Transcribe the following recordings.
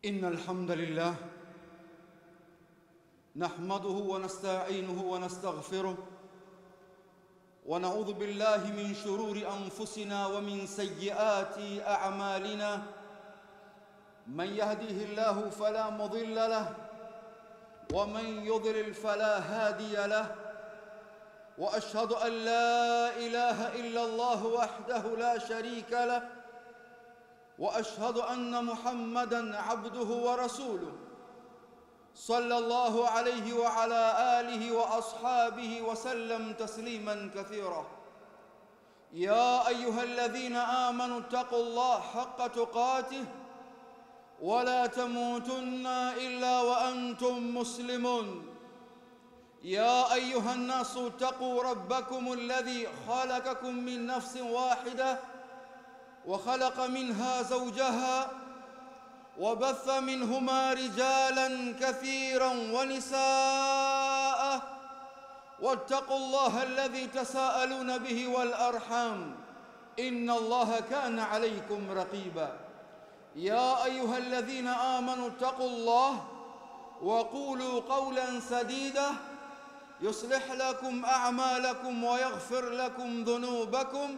إن الحمد لله نحمده ونستعينه ونستغفره ونعوذ بالله من شرور أنفسنا ومن سيئات أعمالنا من يهديه الله فلا مضل له ومن يضلل فلا هادي له وأشهد أن لا إله إلا الله وحده لا شريك له وأشهد أن محمدًا عبده ورسوله صلى الله عليه وعلى آله وأصحابه وسلم تسليمًا كثيرًا. يا أيها الذين آمنوا اتقوا الله حق تقاته ولا تموتن إلا وأنتم مسلمون. يا أيها الناس اتقوا ربكم الذي خلقكم من نفس واحدة وخلق منها زوجها وبث منهما رجالا كثيرا ونساء واتقوا الله الذي تساءلون به والأرحام إن الله كان عليكم رقيبا. يا أيها الذين آمنوا اتقوا الله وقولوا قولا سديدا يصلح لكم أعمالكم ويغفر لكم ذنوبكم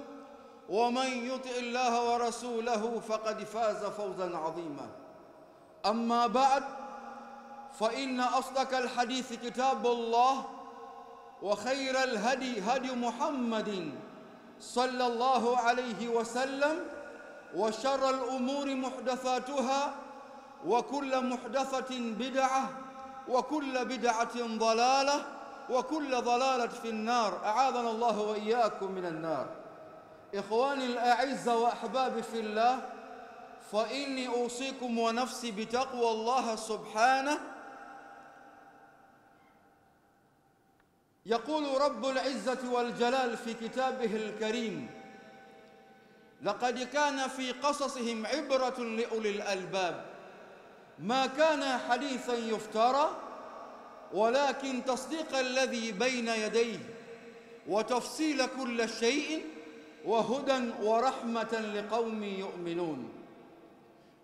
ومن يطع الله ورسوله فقد فاز فوزا عظيما. أما بعد فإن أصدق الحديث كتاب الله وخير الهدي هدي محمد صلى الله عليه وسلم وشر الأمور محدثاتها وكل محدثة بدعة وكل بدعة ضلالة وكل ضلالة في النار. أعاذنا الله وإياكم من النار. إخواني الأعزة وأحبابي في الله، فإني أوصيكم ونفسي بتقوى الله سبحانه. يقول رب العزة والجلال في كتابه الكريم: لقد كان في قصصهم عبرة لأولي الألباب ما كان حديثا يفترى ولكن تصديق الذي بين يديه وتفصيل كل شيء وهدى ورحمة لقوم يؤمنون.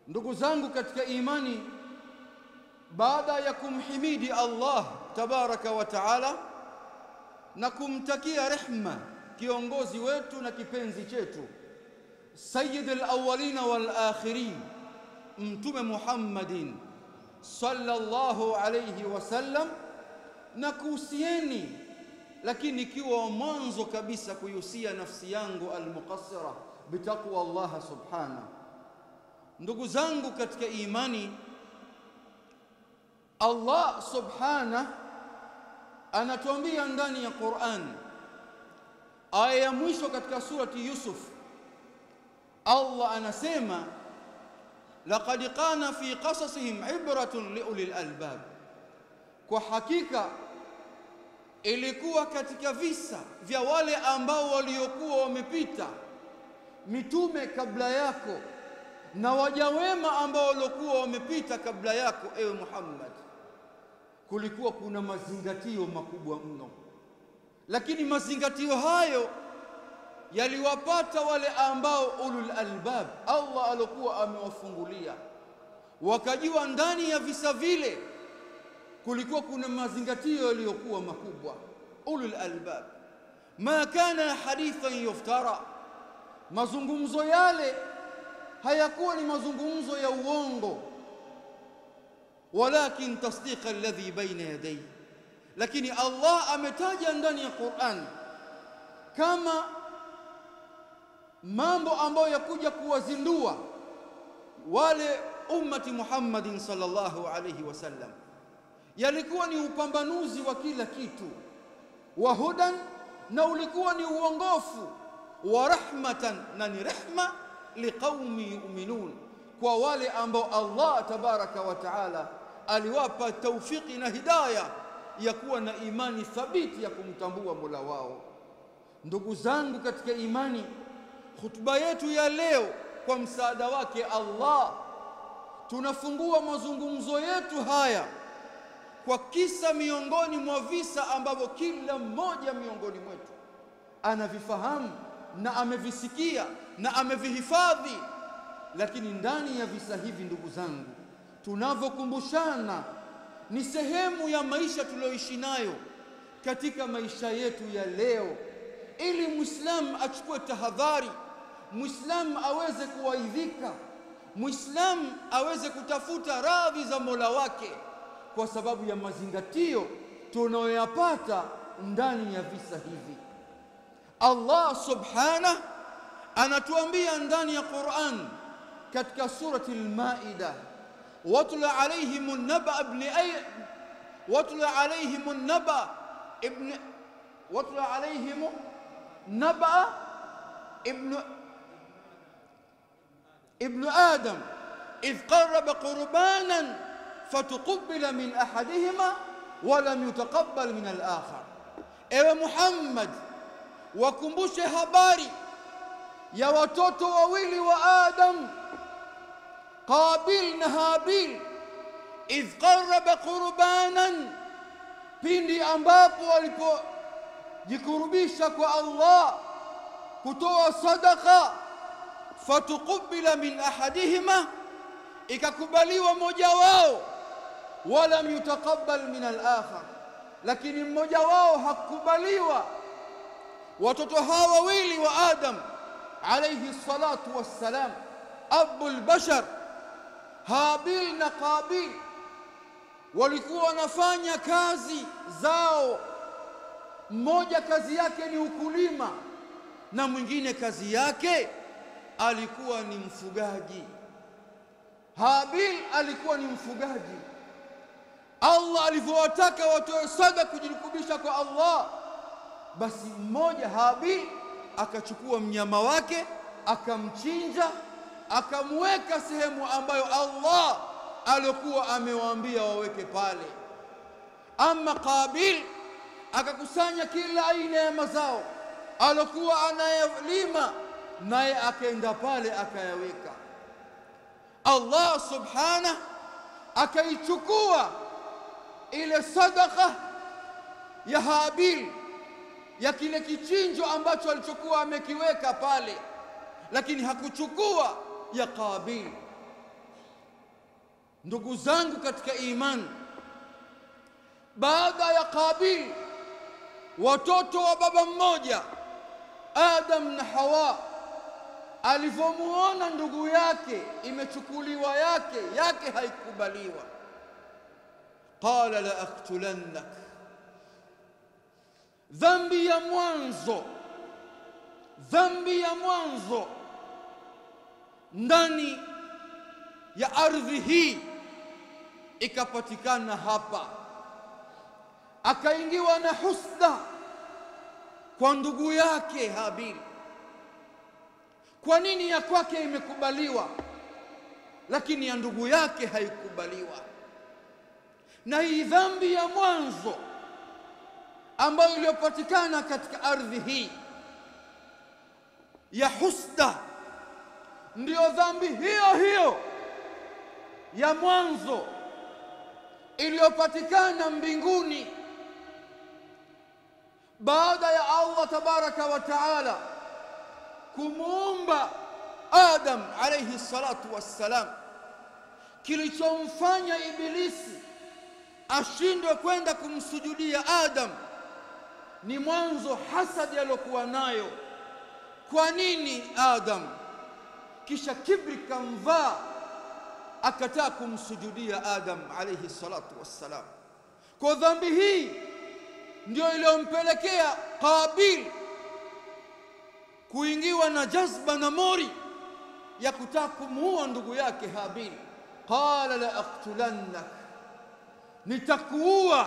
Ndugu zangu katika imani, baada ya kumhimidi Allah tabaraka wa taala na kumtakia rehma kiongozi wetu na kipenzi chetu sayyidul awwalin wal akhirin mtume Muhammadin sallallahu alayhi wasallam, na kuhusieni lakini ikiwa mwanzo kabisa kuhusia nafsi yangu almuqassira bitaqwa Allah subhanahu. Ndugu zangu katika imani, Allah subhanahu anatuambia ndani ya Qur'an, aya ya mwisho katika surati Yusuf, Allah anasema laqad kana fi qasasihim ibratun liulil albab, kwa hakika ilikuwa katika visa vya wale ambao waliokuwa wamepita mitume kabla yako na waja wema ambao waliokuwa wamepita kabla yako, ewe Muhammad, kulikuwa kuna mazingatio makubwa mno. Lakini mazingatio hayo yaliwapata wale ambao ulul albab, Allah alikuwa amewafungulia, wakajua ndani ya visa vile kulikuwa kuna mazingatio yaliyokuwa makubwa. Ulul albab, ma kana hadithan yuftara, mazungumzo yale hayakuwa ni mazungumzo ya uongo, walakin tasdiqa alladhi baina yadayhi. Lakini Allah ametaja ndani ya Qur'an kama mambo ambayo yakuja kuwazindua wale ummati Muhammadin sallallahu alayhi wasallam, yalikuwa ni upambanuzi wa kila kitu, wa hudan, na ulikuwa ni uongofu, wa rahmatan, na ni rehma, liqaumi yu'minun, kwa wale ambao Allah tabaraka wa taala aliwapa taufiki na hidayah ya kuwa na imani thabiti ya kumtambua Mola wao. Ndugu zangu katika imani, khutba yetu ya leo kwa msaada wake Allah, tunafungua mazungumzo yetu haya kwa kisa miongoni mwa visa ambavyo kila mmoja miongoni mwetu anavifahamu na amevisikia na amevihifadhi. Lakini ndani ya visa hivi, ndugu zangu, tunavyokumbushana ni sehemu ya maisha tuliyoishi nayo katika maisha yetu ya leo, ili Muislamu achukue tahadhari, Muislamu aweze kuwaidhika, Muislamu aweze kutafuta radhi za Mola wake kwa sababu ya mazingatio tunayoyapata ndani ya visa hivi. Allah subhanahu anatuambia ndani ya Qur'an katika surati al-Maida, watla alayhim naba ibn watla alayhim naba ibn watla alayhim naba ابن آدم إذ قرب قربانا فتقبل من أحدهما ولم يتقبل من الآخر. ewe Muhammad, wakumbushe habari ya watoto wawili wa Adam, Qabil na Habil. idh qarraba qurbanan, pindi ambapo walipojikurubisha kwa Allah kutoa sadaqa, fatuqubila min ahadihima, ikakubaliwa mmoja wao, walam yutaqabbal min al-akhar, lakini mmoja wao hakubaliwa. Watoto hawa wawili wa Adam alayhi salatu wassalam, abul bashar Habil na Qabil, walikuwa wanafanya kazi zao. Mmoja kazi yake ni ukulima na mwingine kazi yake alikuwa ni mfugaji. Habil alikuwa ni mfugaji. Allah alivyowataka watoe sadaka kujirukubisha kwa Allah, basi mmoja Habil akachukua mnyama wake, akamchinja, akamweka sehemu ambayo Allah alikuwa amewaambia waweke pale. Ama Qabil akakusanya kila aina ya mazao alikuwa anayalima, naye akaenda pale akayaweka. Allah subhanahu akaichukua ile sadaka ya Habil, ya kile kichinjo ambacho alichokuwa amekiweka pale, lakini hakuchukua ya Qabil. Ndugu zangu katika imani, baada ya Qabil, watoto wa baba mmoja Adam na Hawa, alivyomuona ndugu yake imechukuliwa yake haikubaliwa, qala la aqtulannak. Dhambi ya mwanzo ndani ya ardhi hii ikapatikana hapa. Akaingiwa na husda kwa ndugu yake Habil. Kwa nini ya kwake imekubaliwa lakini ya ndugu yake haikubaliwa? Na hii dhambi ya mwanzo ambayo iliyopatikana katika ardhi hii ya husda, ndiyo dhambi hiyo ya mwanzo iliyopatikana mbinguni baada ya Allah tabaraka wa taala kumuumba Adam alayhi salatu wassalam. Kilichomfanya Ibilisi ashindwe kwenda kumsujudia Adam ni mwanzo hasadi aliyokuwa nayo. Kwa nini Adam? Kisha kibri kamvaa, akataa kumsujudia Adam alayhi salatu wassalam. Kwa dhambi hii ndio iliyompelekea Qabil kuingiwa na jazba na mori ya kutaka kumuua ndugu yake Habil. Qala la aqtulannak, nitakuua.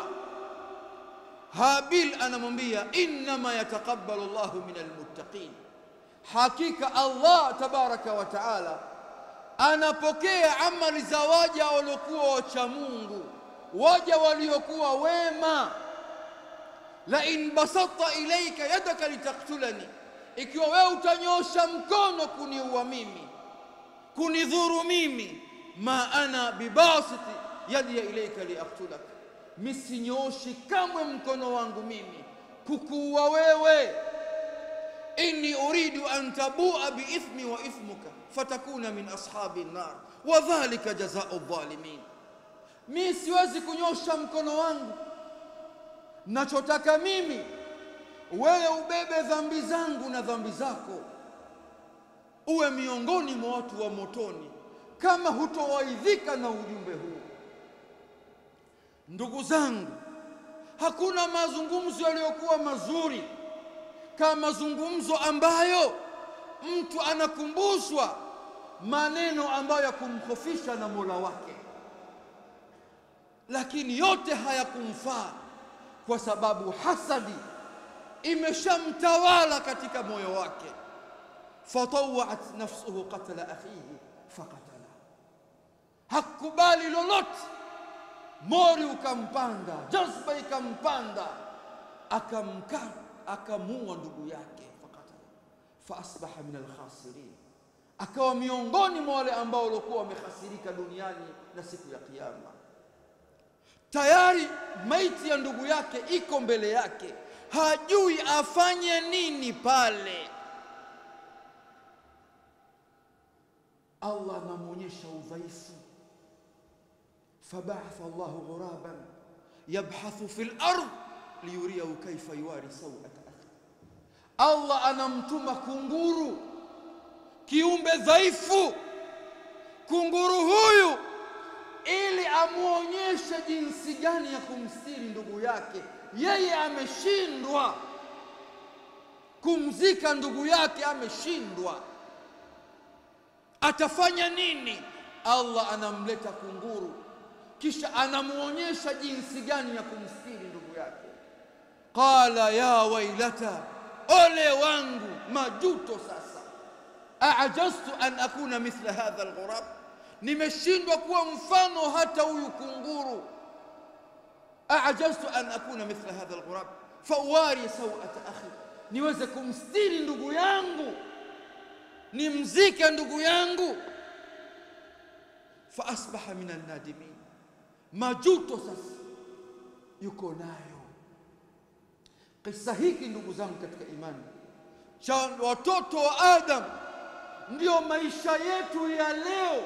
Habil anamwambia innama yataqabbalu Allahu minal muttaqin, hakika Allah tabaraka wa taala anapokea amali za waja waliokuwa wacha Mungu, waja waliokuwa wema. La in basatta ilayka yadaka litaqtulani, ikiwa wewe utanyosha mkono kuniua mimi, kunidhuru mimi, ma ana bibasiti yadi ilayka liaqtulak, misinyoshi kamwe mkono wangu mimi kukuua wewe. Inni uridu an tabua biithmi wa ithmuka fatakuna min ashabi an-nar wa dhalika jazaa'u dhalimin. Mimi siwezi kunyosha mkono wangu, nachotaka mimi wewe ubebe dhambi zangu na dhambi zako, uwe miongoni mwa watu wa motoni kama hutowaidhika na ujumbe huu. Ndugu zangu, hakuna mazungumzo yaliyokuwa mazuri kama mazungumzo ambayo mtu anakumbushwa maneno ambayo ya kumkhofisha na Mola wake, lakini yote hayakumfaa kwa sababu hasadi imeshamtawala katika moyo wake. Fatawat nafsuhu qatla akhihi faqatala, hakubali lolote, mori ukampanda, jazba ikampanda, akamua ndugu yake, faqatala fa asbaha min alkhasirin, akawa miongoni mwa wale ambao walikuwa wamehasirika duniani na siku ya kiyama. Tayari maiti ya ndugu yake iko mbele yake, hajui afanye nini pale. Allah anamuonyesha udhaifu. Fabaatha Allahu ghuraban yabhathu fil ardh liyuriyahu kayfa yuwari sawata akhi. Allah anamtuma kunguru, kiumbe dhaifu, kunguru huyu, ili amuonyeshe jinsi gani ya kumstiri ndugu yake. Yeye ameshindwa kumzika ndugu yake, ameshindwa, atafanya nini? Allah anamleta kunguru, kisha anamuonyesha jinsi gani ya kumstiri ndugu yake. Qala ya wailata, ole wangu, majuto sasa. A'jaztu an akuna mithla hadha alghurab, nimeshindwa kuwa mfano hata huyu kunguru. A'jaztu an akuna mithla hadha alghurab fawari sawata akhi, niweze kumstiri ndugu yangu, nimzike ndugu yangu. Fa asbaha min an-nadimin, majuto sasa yuko nayo. Kisa hiki ndugu zangu katika imani, cha watoto wa Adam ndio maisha yetu ya leo,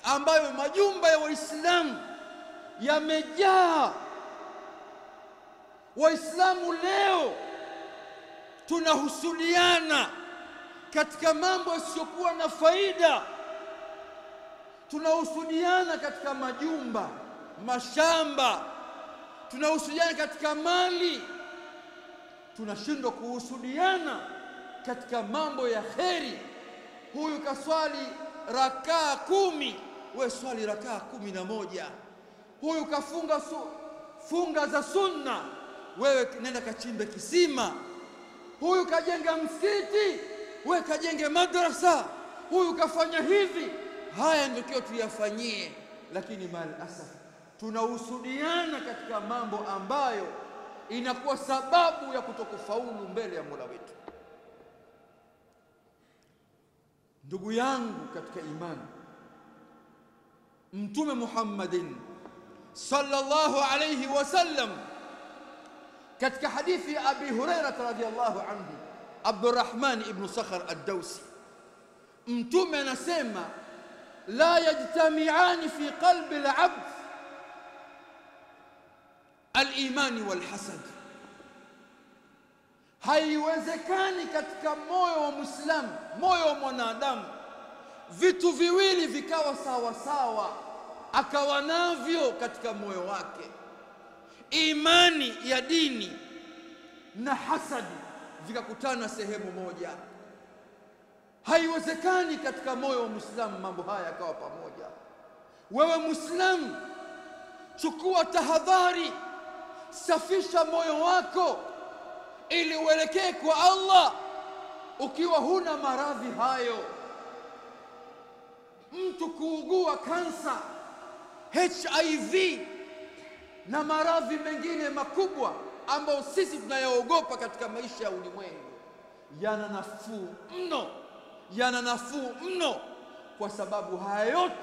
ambayo majumba ya Waislamu yamejaa. Waislamu leo tunahusudiana katika mambo yasiyokuwa na faida, tunahusudiana katika majumba, mashamba, tunahusudiana katika mali, tunashindwa kuhusudiana katika mambo ya kheri. Huyu kaswali rakaa 10, wewe swali rakaa 11. Huyu kafunga funga za sunna, wewe nenda kachimbe kisima. Huyu kajenga msikiti, wewe kajenge madrasa. Huyu kafanya hivi. Haya ndio tuyafanyie, lakini mal asaf tunahusudiana katika mambo ambayo inakuwa sababu ya kutokufaulu mbele ya Mola wetu. Ndugu yangu katika imani, Mtume Muhammadin sallallahu alayhi wasallam katika hadithi ya Abi Hurairah radhiyallahu anhu, Abdurrahman ibn Sakhar ad-Dawsi, Mtume anasema la yajtami'ani fi qalbi al-'abd al-imani wal-hasad, haiwezekani katika moyo wa Muislamu, moyo wa mwanadamu, vitu viwili vikawa sawa sawa, akawa navyo katika moyo wake, imani ya dini na hasadi vikakutana sehemu moja. Haiwezekani katika moyo wa Muislamu mambo haya yakawa pamoja. Wewe Muislamu, chukua tahadhari, safisha moyo wako ili uelekee kwa Allah ukiwa huna maradhi hayo. Mtu kuugua kansa, HIV na maradhi mengine makubwa ambayo sisi tunayaogopa katika maisha ya ulimwengu, yana nafuu mno, kwa sababu haya yote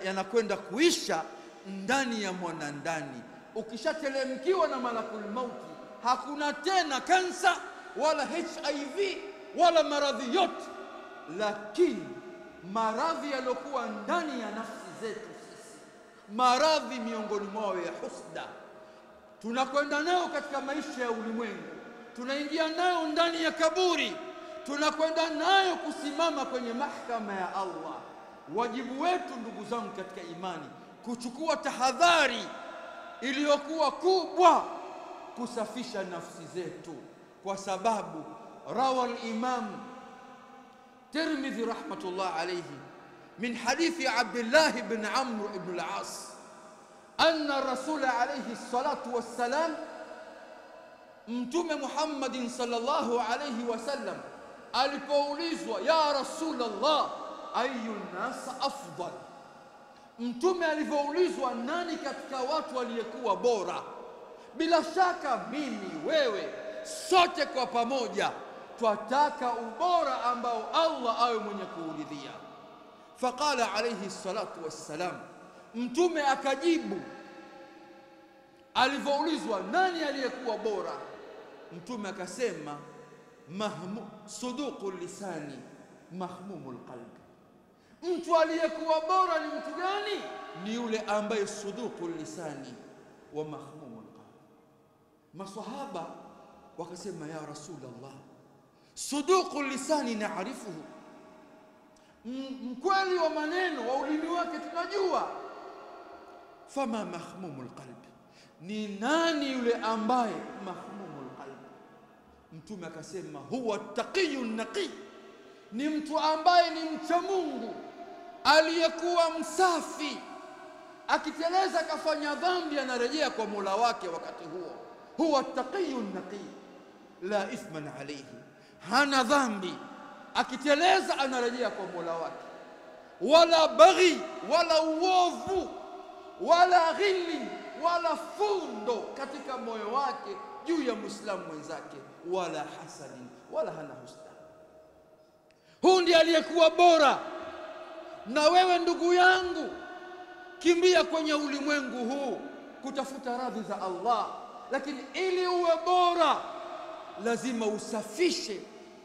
yanakwenda kuisha ndani ya mwanandani. Ukishatelemkiwa na malakul mauti, hakuna tena kansa wala HIV wala maradhi yote. Lakini maradhi yaliokuwa ndani ya nafsi zetu sisi, maradhi miongoni mwao ya husda, tunakwenda nayo katika maisha ya ulimwengu, tunaingia nayo ndani ya kaburi, tunakwenda nayo kusimama kwenye mahakama ya Allah. Wajibu wetu ndugu zangu katika imani, kuchukua tahadhari iliyokuwa kubwa kusafisha nafsi zetu, kwa sababu rawa al-Imam Tirmidhi rahmatullah alayhi min hadithi Abdullah ibn Amr ibn al-As anna Rasul alayhi salatu wassalam, Mtume Muhammadin sallallahu alayhi wasallam alipoulizwa ya Rasulullah ayu nas afdal, Mtume alivyoulizwa nani katika watu waliyekuwa bora, bila shaka mimi wewe sote kwa pamoja twataka ubora ambao Allah awe mwenye kuuridhia. Faqala alayhi salatu wassalam, Mtume akajibu alivyoulizwa nani aliyekuwa bora, Mtume akasema suduqul lisani mahmumul qalb. Mtu aliyekuwa bora ni mtu gani? Ni yule ambaye suduqul lisani wa mahmumul qalb. Maswahaba wakasema ya Rasulullah, suduqul lisani naarifuhu, mkweli wa maneno wa ulimi wake tunajua, fama mahmumul qalb, ni nani yule ambaye mahmumul qalb? Mtume akasema huwa taqiyun naqi, ni mtu ambaye ni mcha Mungu aliyekuwa msafi, akiteleza kafanya dhambi anarejea kwa Mola wake wakati huo. Huwa taqiyun naqi la ithman alayhi, hana dhambi, akiteleza anarejea kwa Mola wake, wala baghi, wala uovu, wala ghili, wala fundo katika moyo wake juu ya Muislamu mwenzake, wala hasadi, wala hana husda. Huyu ndiye aliyekuwa bora. Na wewe ndugu yangu, kimbia kwenye ulimwengu huu kutafuta radhi za Allah, lakini ili uwe bora lazima usafishe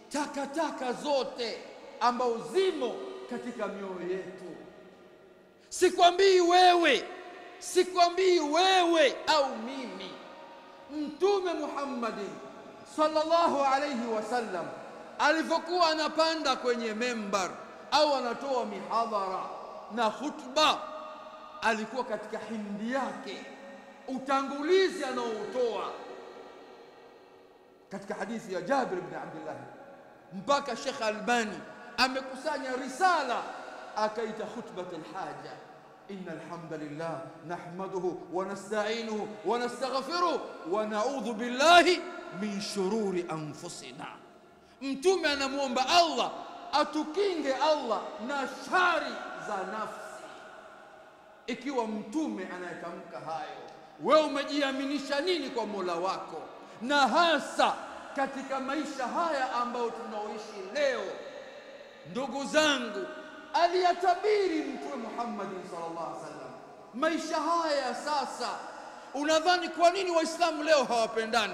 takataka zote ambao zimo katika mioyo yetu. Sikwambii wewe au mimi. Mtume Muhammadin sallallahu alayhi wasallam alipokuwa anapanda kwenye membar au anatoa mihadhara na khutba, alikuwa katika hindi yake, utangulizi anaotoa katika hadithi ya Jabir ibn Abdullah, mpaka Sheikh Albani amekusanya risala akaita khutbatul haja. Innal hamdalillah nahmaduhu wa nasta'inuhu wa nastaghfiruh wa na'udhu billahi min shururi anfusina. Mtume anamuomba Allah atukinge Allah na shari za nafsi. Ikiwa mtume anayetamka hayo, wewe umejiaminisha nini kwa Mola wako? Na hasa katika maisha haya ambayo tunaoishi leo, ndugu zangu, aliyatabiri Mtume Muhammad sallallahu alaihi wasallam maisha haya sasa. Unadhani kwa nini Waislamu leo hawapendani?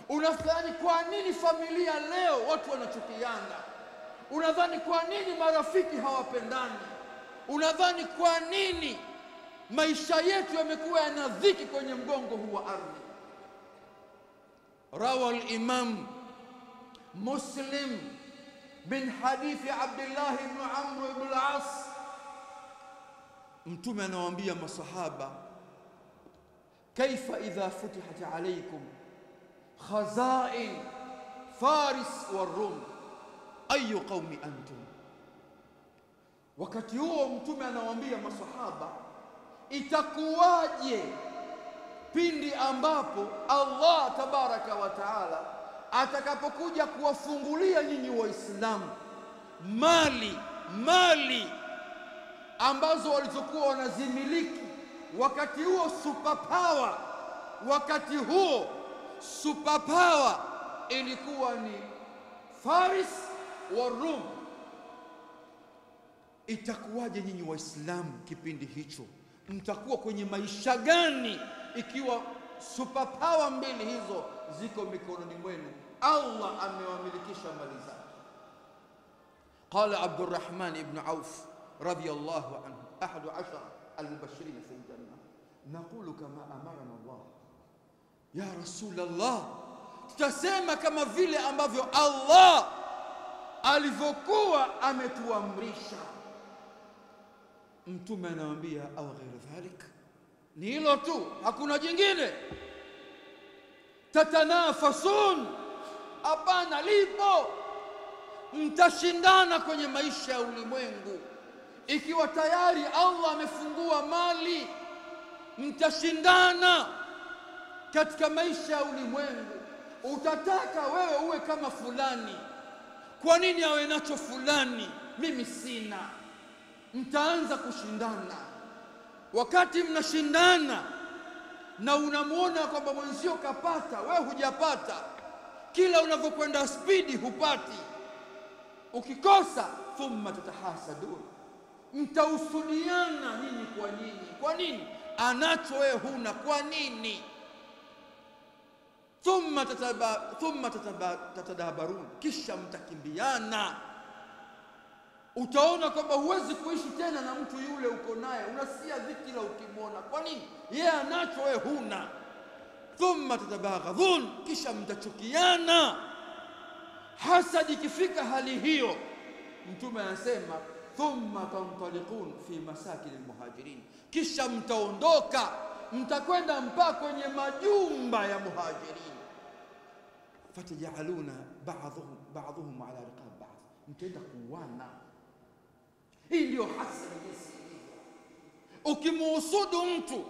Unadhani kwa nini familia leo watu wanachukiana? Unadhani kwa nini marafiki hawapendani? Unadhani kwa nini maisha yetu yamekuwa yana dhiki kwenye mgongo huu wa ardhi? Rawa al-Imam Muslim bin hadithi Abdullah ibn Amr ibn al-As, Mtume anawaambia masahaba, kaifa idha futihat alaykum khazain Faris wa Rum ayu qaumi antum. Wakati huo Mtume anawaambia masahaba, itakuwaje pindi ambapo Allah tabaraka wa taala atakapokuja kuwafungulia nyinyi Waislamu mali ambazo walizokuwa wanazimiliki wakati huo super power ilikuwa ni Faris wa Rum. Itakuwaje nyinyi Waislamu kipindi hicho? Mtakuwa kwenye maisha gani ikiwa super power mbili hizo ziko mikononi mwenu? Allah amewamilikisha mali zake. Qala Abdurrahman ibn Auf radiyallahu anhu, ahadu 10 al-mubashirin fi al-janna, naqulu kama amarana Allah. Ya Rasulullah, tutasema kama vile ambavyo Allah alivyokuwa ametuamrisha. Mtume anawaambia au ghairu dhalik, ni hilo tu, hakuna jingine. Tatanafasun, hapana, lipo. Mtashindana kwenye maisha ya ulimwengu. Ikiwa tayari Allah amefungua mali, mtashindana katika maisha ya ulimwengu. Utataka wewe uwe kama fulani, kwa nini awe nacho fulani, mimi sina? Mtaanza kushindana. Wakati mnashindana na unamuona kwamba mwenzio kapata, wewe hujapata, kila unavyokwenda spidi hupati, ukikosa thumma tatahasadun, mtausudiana nyinyi kwa nyinyi. Kwa nini? Anacho wewe huna, kwa nini? Thumma tatadabarun, kisha mtakimbiana. Utaona kwamba huwezi kuishi tena na mtu yule uko naye, unasikia dhiki la ukimwona. Kwa nini? Yeye anacho wewe huna. Thumma tatabaghadhun, kisha mtachukiana. Hasadi ikifika hali hiyo, Mtume anasema thumma tantaliqun fi masakin almuhajirin, kisha mtaondoka, mtakwenda mpaka kwenye majumba ya muhajirin. Fatajaluna ba'dhum ala riqab ba'd, mtaenda kuuana. Hii ndio hasadi jinsi ilivyo. Ukimuhusudu mtu,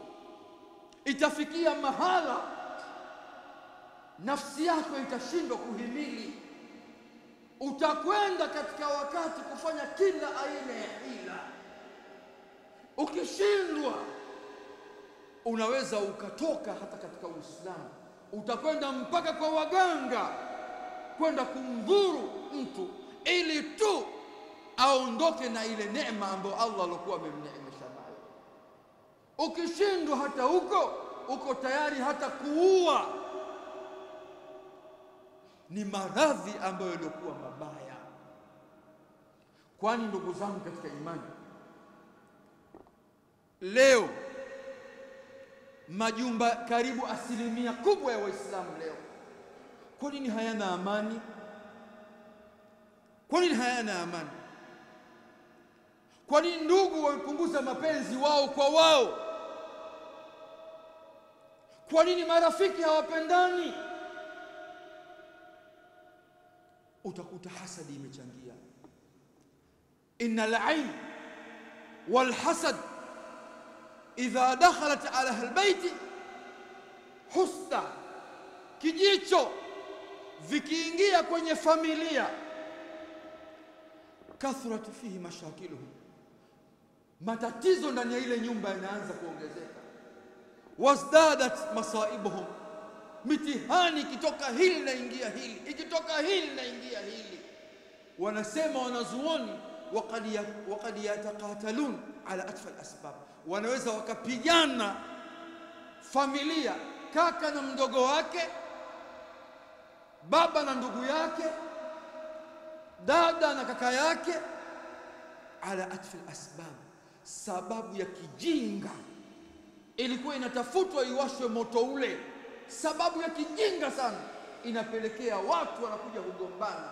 itafikia mahala nafsi yako itashindwa kuhimili. Utakwenda katika wakati kufanya kila aina ya hila. Ukishindwa, unaweza ukatoka hata katika Uislamu, utakwenda mpaka kwa waganga kwenda kumdhuru mtu ili tu aondoke na ile neema ambayo Allah alikuwa amemneemesha nayo. Ukishindwa hata huko, uko tayari hata kuua. Ni maradhi ambayo yalikuwa mabaya. Kwani ndugu zangu katika imani, leo majumba karibu 1% kubwa ya Waislamu leo, kwa nini hayana amani? Kwa nini hayana amani? Kwa nini ndugu wamepunguza mapenzi wao kwa wao? Kwa nini marafiki hawapendani? Utakuta hasadi imechangia. Innal ayn wal hasad idha dakhalat ala albayt husda, kijicho vikiingia kwenye familia, kathratu fihi mashakiluhum, matatizo ndani ya ile nyumba yanaanza kuongezeka. Wazdadat masaibuhum, mitihani ikitoka hili na ingia hili, ikitoka hili na ingia hili. Wanasema wanazuoni, waqad yataqatalun ala atfal asbab, wanaweza wakapigana familia, kaka na mdogo wake, baba na ndugu yake, dada na kaka yake, ala atfal asbab, sababu ya kijinga. Ilikuwa inatafutwa iwashwe moto ule, sababu ya kijinga sana inapelekea watu wanakuja kugombana.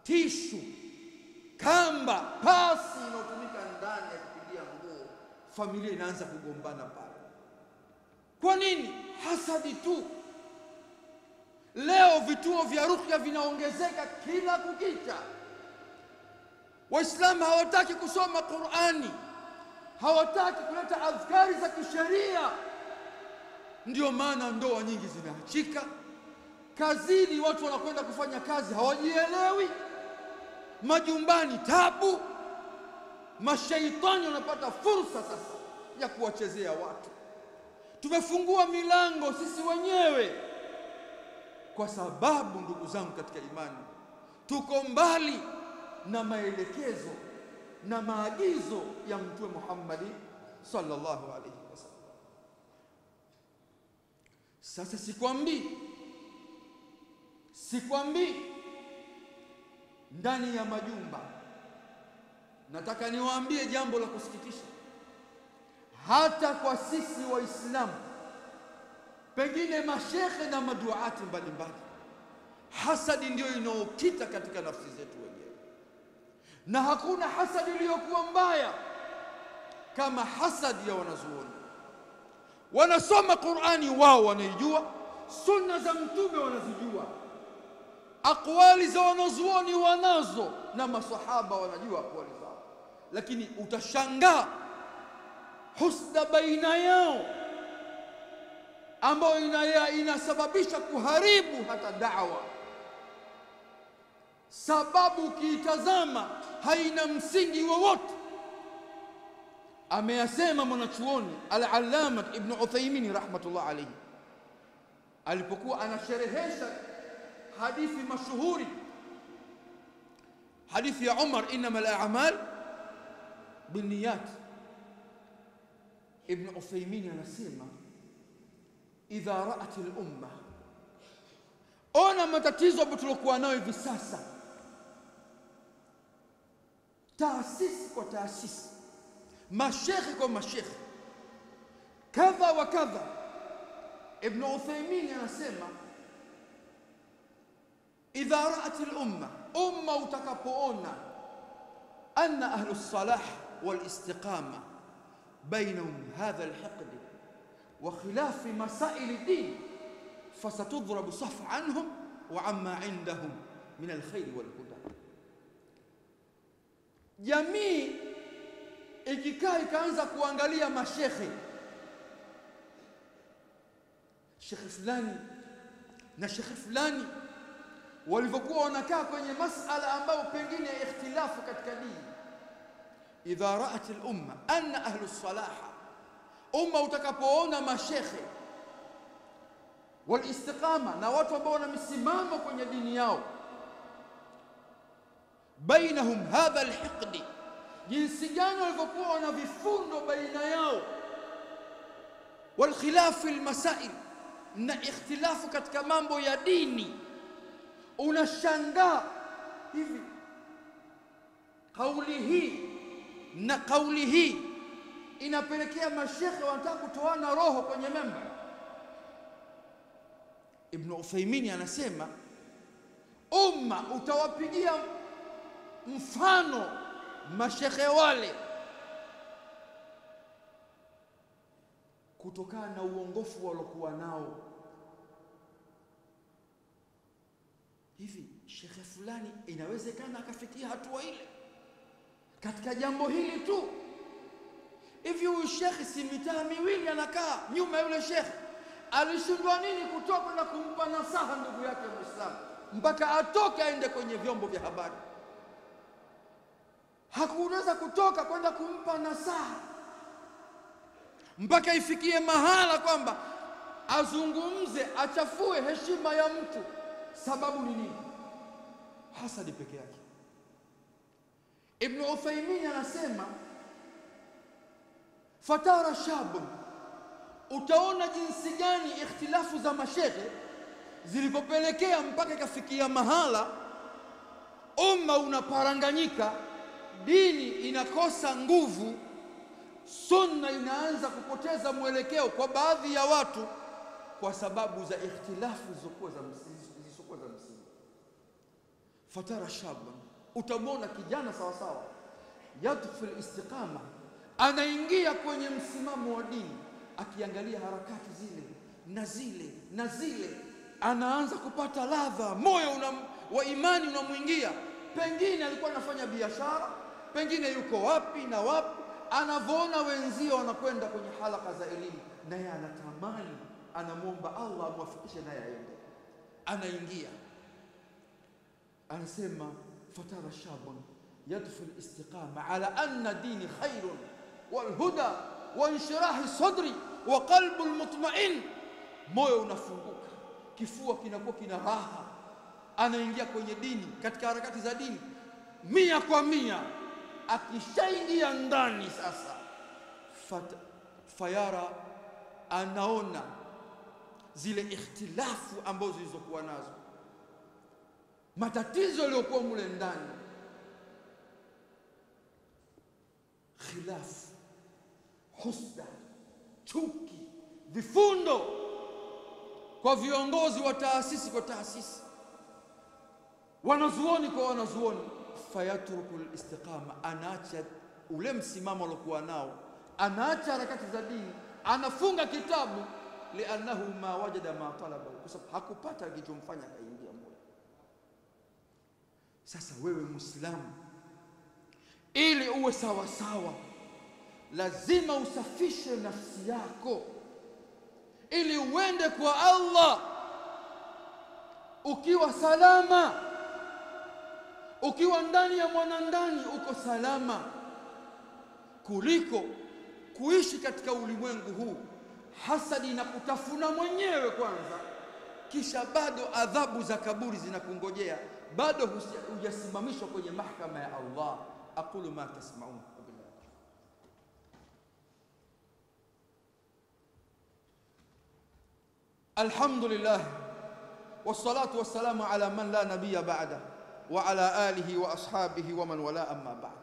Tishu, kamba, pasi inayotumika ndani ya kupigia nguo, familia inaanza kugombana pale. Kwa nini? Hasadi tu. Leo vituo vya ruqya vinaongezeka kila kukicha. Waislamu hawataki kusoma Qur'ani, hawataki kuleta adhkari za kisheria. Ndio maana ndoa nyingi zinaachika. Kazini watu wanakwenda kufanya kazi hawajielewi. Majumbani tabu. Mashaitani wanapata fursa sasa ya kuwachezea watu. Tumefungua milango sisi wenyewe, kwa sababu ndugu zangu katika imani, tuko mbali na maelekezo na maagizo ya Mtume Muhammad sallallahu alaihi wasallam. Sasa sikwambii ndani ya majumba. Nataka niwaambie jambo la kusikitisha, hata kwa sisi Waislamu, pengine mashekhe na maduati mbalimbali, hasadi ndio inaokita katika nafsi zetu wenyewe, na hakuna hasadi iliyokuwa mbaya kama hasadi ya wanazuoni. Wanasoma Qur'ani, wao wanaijua, sunna za mtume wanazijua, aqwali za wanazuoni wanazo, na masahaba wanajua aqwali zao, lakini utashangaa husda baina yao ambayo inasababisha kuharibu hata da'wa. Sababu ukiitazama haina msingi wowote. Ameyasema mwanachuoni al-Allama Ibn Uthaymeen rahmatullah alayhi alipokuwa anasherehesha hadithi mashuhuri, hadithi ya Umar, innamal a'mal binniyat. Ibn Uthaymeen anasema idha ra'at al-umma, ona matatizo ambayo tulikuwa nayo hivi sasa, taasisi kwa taasisi, mashekhi kwa mashekhi, kadha wa kadha. Ibn Uthaymeen anasema idha ra'at al-umma, umma utakapoona anna ahlu as-salah wal istiqama bainahum hadha al-hiqd wa khilaf masail ad-din fasatudhrab saf anhum wa amma indahum min al-khair wal huda. Jamii ikikaa ikaanza kuangalia mashekhe, shekhe fulani na shekhe fulani walivyokuwa wanakaa kwenye masala ambayo pengine ya ikhtilafu katika dini, idha ra'at al-umma anna ahlu as-salah, umma utakapoona mashekhe wal istiqama na watu ambao wana misimamo kwenye dini yao, bainahum hadha al-hiqd, jinsi gani walivyokuwa wana vifundo baina yao, wal khilaf al-masail, na ikhtilafu katika mambo ya dini. Unashangaa hivi, kauli hii na kauli hii inapelekea mashekhe wanataka kutoana roho kwenye memba. Ibn Uthaymeen anasema umma utawapigia mfano mashekhe wale kutokana na uongofu walokuwa nao. Hivi shekhe fulani inawezekana akafikia hatua ile katika jambo hili tu? Hivi huyu shekhe si mitaa miwili anakaa nyuma yule shekhe, alishindwa nini kutoka na kumpa nasaha ndugu yake Muislamu mpaka atoke aende kwenye vyombo vya habari? Hakuweza kutoka kwenda kumpa nasaha mpaka ifikie mahala kwamba azungumze, achafue heshima ya mtu. Sababu ni nini? Hasadi peke yake. Ibn Uthaymeen anasema fatara shabun, utaona jinsi gani ikhtilafu za mashekhe zilipopelekea mpaka ikafikia mahala umma unaparanganyika, dini inakosa nguvu, sunna inaanza kupoteza mwelekeo kwa baadhi ya watu kwa sababu za ikhtilafu zisizokuwa za msingi. Fatara shaban, utamwona kijana sawa sawa yadkhul istiqama, anaingia kwenye msimamo wa dini, akiangalia harakati zile na zile na zile, anaanza kupata ladha, moyo wa imani unamuingia. Pengine alikuwa anafanya biashara, pengine yuko wapi na wapi, anavyoona wenzio wanakwenda kwenye halaka za elimu, naye anatamani, anamwomba Allah amwafikishe naye aende, anaingia. Anasema fatara shabun yadkhul istiqama ala anna dini khairun wal huda wa inshirahi sadri wa qalbul mutma'in, moyo unafunguka, kifua kinakuwa kina raha, anaingia kwenye dini, katika harakati za dini 100%. Akishaingia ndani sasa, fayara, anaona zile ikhtilafu ambazo zilizokuwa nazo, matatizo yaliyokuwa mule ndani, khilaf, husda, chuki, vifundo kwa viongozi wa taasisi kwa taasisi, wanazuoni kwa wanazuoni. Fayatruku al-istiqama, anaacha ule msimamo aliokuwa nao, anaacha harakati za dini, anafunga kitabu, li'annahu ma wajada ma talaba, kwa sababu hakupata kilichomfanya kaingia moyo. Sasa wewe Muislamu, ili uwe sawa sawa, lazima usafishe nafsi yako ili uende kwa Allah ukiwa salama, ukiwa ndani ya mwanandani uko salama, kuliko kuishi katika ulimwengu huu hasadi na kutafuna mwenyewe kwanza, kisha bado adhabu za kaburi zinakungojea, bado hujasimamishwa kwenye mahakama ya Allah. Aqulu ma tasma'un. Alhamdulillah wassalatu wassalamu ala man la nabiyya ba'da wa ala alihi wa ashabihi wa man wala, amma ba'd.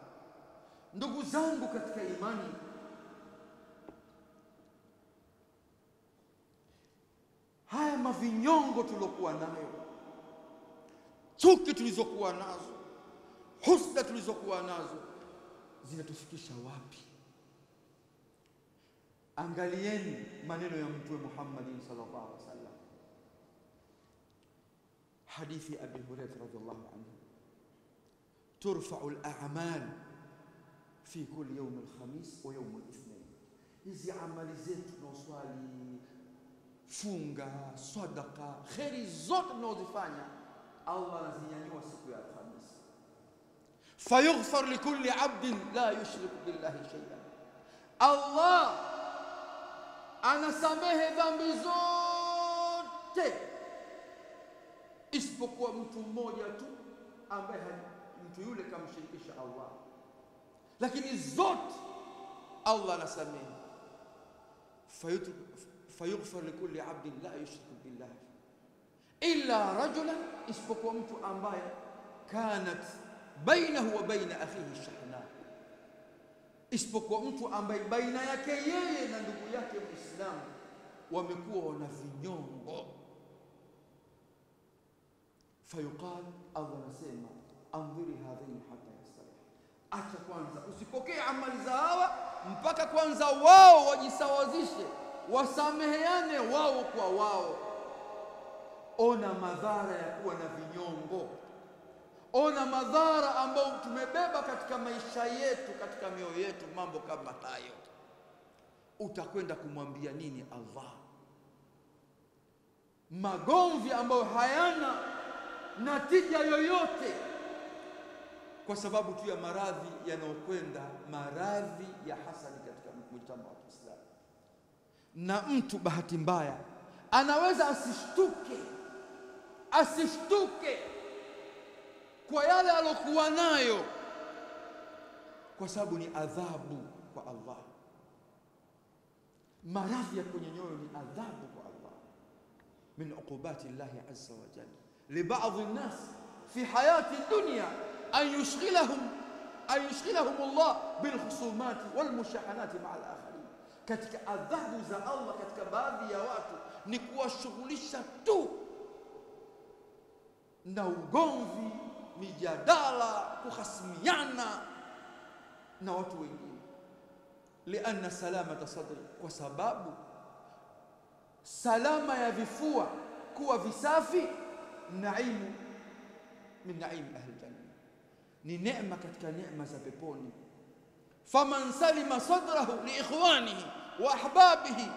Ndugu zangu katika imani, haya mavinyongo tulokuwa nayo, chuki tulizokuwa nazo, husda tulizokuwa nazo, zinatufikisha wapi? Angalieni maneno ya Mtume Muhammad sallallahu alaihi wasallam, hadithi Abi Hurairah radhiyallahu anhu, turfa'u al-a'mal fi kulli yawm al-khamis wa yawm al-ithnain. Hizi amali zetu na swali, funga, sadaqa, khairi zote tunazofanya, Allah anazinyanyua siku ya Alhamis. Fayughfar likulli 'abdin la yushrik billahi shay'an. Allah anasamehe dhambi zote isipokuwa mtu mmoja tu ambaye mtu yule kamshirikisha Allah, lakini zote Allah anasamehe. Fayughfar likulli 'abdin la yushrik billahi illa rajulan, isipokuwa mtu ambaye kanat bainahu wa baina akhihi shahna, isipokuwa mtu ambaye baina yake yeye na ndugu yake Muislamu wamekuwa wana vinyongo. Fayuqal, Allah anasema, andhiri hadhain hatta yastalih, acha kwanza, usipokee amali za hawa mpaka kwanza wao wajisawazishe, wasameheane wao kwa wao. Ona madhara ya kuwa na vinyongo, ona madhara ambayo tumebeba katika maisha yetu, katika mioyo yetu, mambo kama hayo. Utakwenda kumwambia nini Allah? Magomvi ambayo hayana natija yoyote, kwa sababu tu ya maradhi yanayokwenda, maradhi ya hasadi katika mujtama wa Kiislamu. Na mtu bahati mbaya anaweza asishtuke kwa yale alokuwa nayo, kwa sababu ni adhabu kwa Allah. Maradhi ya kwenye nyoyo ni adhabu kwa Allah, min uqubati Allah azza wa jalla li ba'd an-nas fi hayati dunya an yushghilahum Allah bil khusumati wal mushahanati ma'a al-akharin. Katika adhabu za Allah katika baadhi ya watu ni kuwashughulisha tu na ugomvi, mijadala, kuhasimiana na watu wengine. Lianna salamata sadri, kwa sababu salama ya vifua kuwa visafi, naimu min naim ahli janna, ni neema katika neema za peponi. Faman salima sadrahu li ikhwanihi wa ahbabihi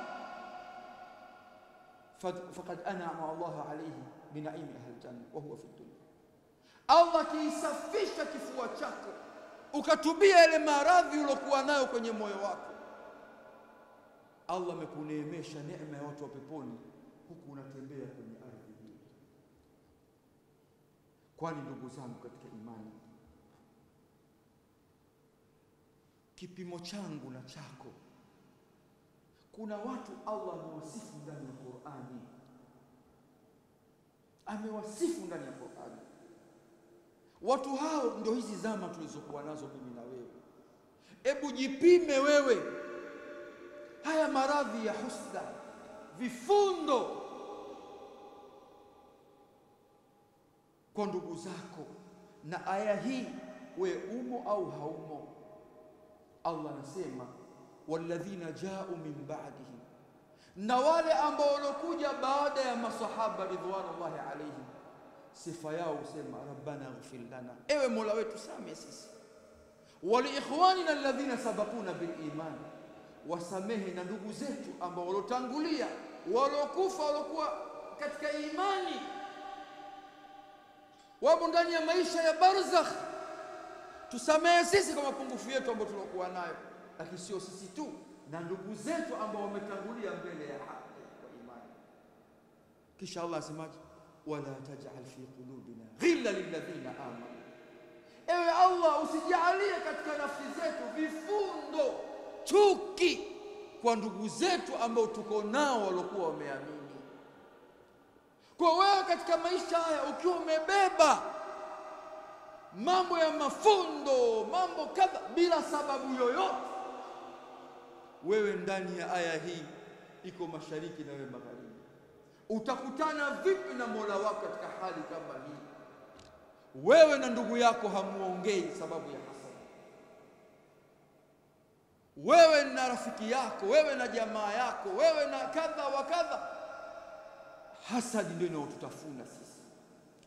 faqad an'ama Allah alayhi bi naim ahli janna wa huwa fi dunya. Allah kiisafisha kifua chako, ukatubia ile maradhi ulokuwa nayo kwenye moyo wako, Allah amekuneemesha neema ya watu wa peponi, huku unatembea kwenye ardhi hii. Kwani ndugu zangu katika imani, kipimo changu na chako, kuna watu Allah amewasifu ndani ya Qur'ani, amewasifu ndani ya Qur'ani. Watu hao ndio hizi zama tulizokuwa nazo mimi na wewe. Hebu jipime wewe, haya maradhi ya husda, vifundo kwa ndugu zako, na aya hii we umo au haumo? Allah anasema walladhina ja'u min ba'dihim, na wale ambao walokuja baada ya masahaba ridwanullahi alayhim, sifa yao usema rabbana ighfir lana, ewe Mola wetu samehe sisi, wali ikhwanina alladhina sabaquna bil iman, wasamehe na ndugu zetu ambao walotangulia, walokufa, walokuwa katika imani, wapo ndani ya maisha ya barzakh, tusamehe sisi kwa mapungufu yetu ambayo tulokuwa nayo, lakini sio sisi tu, na ndugu zetu ambao wametangulia mbele ya haki kwa imani. Kisha Allah asemaje? wala taj'al fi qulubina ghilla lilladhina amanu, ewe Allah usijalie katika nafsi zetu vifundo, chuki kwa ndugu zetu ambao tuko nao walokuwa wameamini. Kwa wewe katika maisha haya ukiwa umebeba mambo ya mafundo, mambo kadha bila sababu yoyote, wewe ndani ya aya hii iko mashariki na wewe magharibi, utakutana vipi na Mola wako katika hali kama hii? Wewe na ndugu yako hamuongei sababu ya hasad, wewe na rafiki yako, wewe na jamaa yako, wewe na kadha wa kadha. Hasadi ndio inayotutafuna sisi.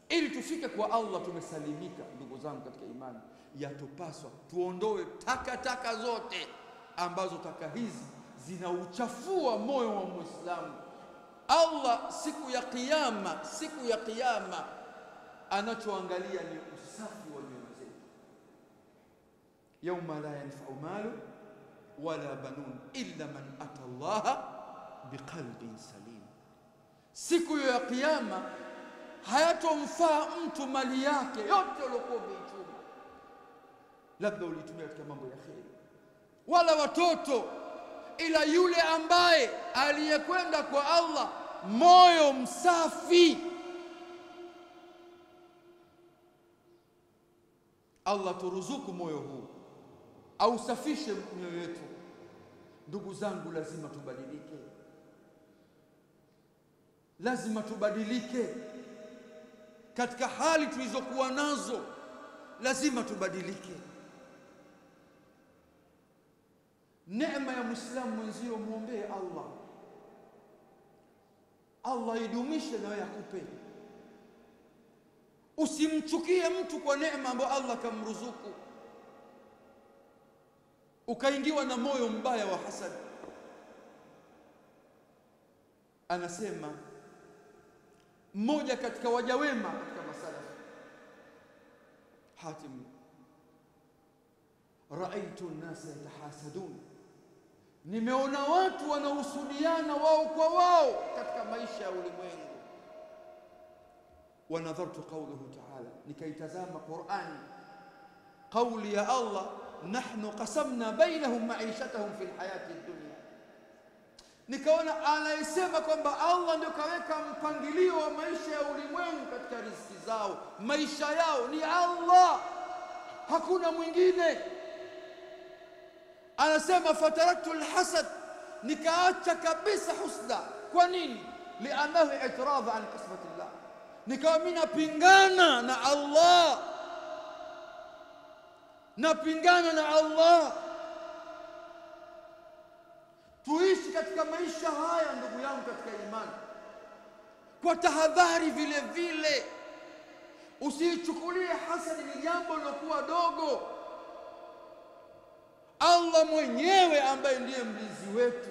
Ili tufike kwa Allah tumesalimika, ndugu zangu katika imani, yatupaswa tuondoe taka zote ambazo taka hizi zinauchafua moyo wa Muislamu. Allah siku ya kiyama anachoangalia ni usafi wa nyoyo zetu. Yauma la yanfa'u malu wala banun illa man ata Allah biqalbin salim. Siku ya kiyama hayatomfaa mtu mali yake yote aliyokuwa ameichuma, labda ulitumia katika mambo ya kheri, wala watoto, ila yule ambaye aliyekwenda kwa Allah moyo msafi. Allah turuzuku moyo huu, au safishe mioyo yetu. Ndugu zangu, lazima tubadilike, lazima tubadilike katika hali tulizokuwa nazo, lazima tubadilike. Neema ya Muislamu mwenzio muombee Allah, Allah idumishe na yakupe. Usimchukie mtu kwa neema ambayo Allah kamruzuku ukaingiwa na moyo mbaya wa hasad. Anasema mmoja katika waja wema katika masalafu, Hatim, raaitu an-nasa yatahasadun, nimeona watu wanahusudiana wao kwa wao katika maisha ya ulimwengu. Wa nadhartu qawluhu ta'ala, nikaitazama Qur'ani, qawli ya Allah, nahnu qasamna bainahum ma'ishatahum fil hayati ad-dunya. Nikaona anayesema kwamba Allah ndio kaweka mpangilio wa maisha ya ulimwengu katika riziki zao, maisha yao ni Allah, hakuna mwingine. Anasema fataraktu alhasad, nikaacha kabisa husda. Kwa nini? Li'annahu i'tirad an qismati Allah, nikawa mimi napingana na Allah, napingana na Allah. Tuishi katika maisha haya ndugu yangu katika imani kwa tahadhari vile vile. Usichukulie hasadi ni jambo lilokuwa dogo. Allah mwenyewe ambaye ndiye mlinzi wetu,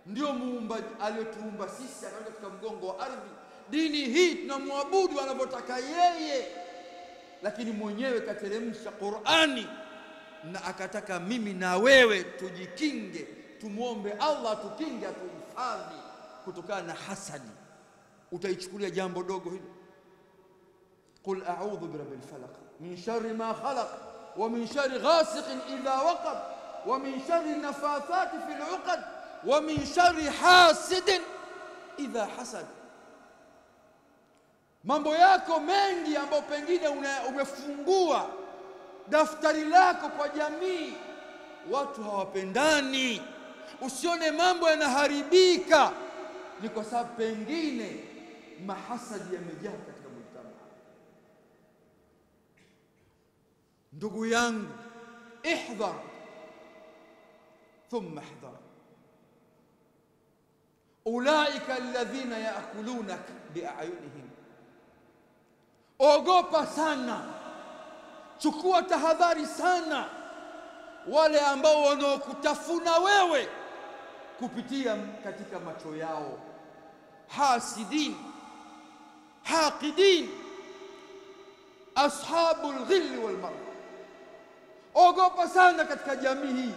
ndio muumbaji aliyetuumba sisi, akaweka katika mgongo wa ardhi. Dini hii tunamwabudu anavyotaka yeye, lakini mwenyewe kateremsha Qur'ani na akataka mimi na wewe tujikinge, tumuombe Allah tukinge, atuhifadhi kutokana na hasadi. Utaichukulia jambo dogo hilo? Qul a'udhu birabbil falaq min sharri ma khalaq wa min sharri ghasiqin idha waqab wa min sharri nafathati fil 'uqad wa min sharri hasidin idha hasad. mambo yako mengi ambayo pengine umefungua daftari lako kwa jamii, watu hawapendani, usione mambo yanaharibika, ni kwa sababu pengine mahasadi yamejaa katika mujtama. Ndugu yangu, ihdhar thumma ihdhar. Ulaika alladhina yaakulunaka biayunihim, ogopa sana, chukua tahadhari sana wale ambao wanaokutafuna wewe kupitia katika macho yao. Hasidin, haqidin, ashabul ghilli wal marra. Ogopa sana katika jamii hii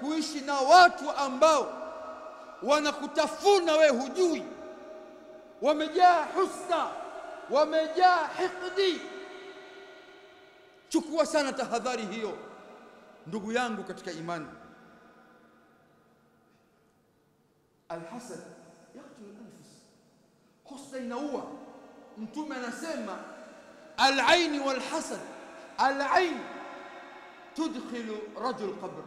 kuishi na watu ambao wanakutafuna wewe hujui, wamejaa husda, wamejaa hiqdi. Chukua sana tahadhari hiyo ndugu yangu katika imani. Alhasad yaqtul anfus, husda inaua. Mtume anasema al-ain wal hasad, al-ain tudkhilu rajul qabr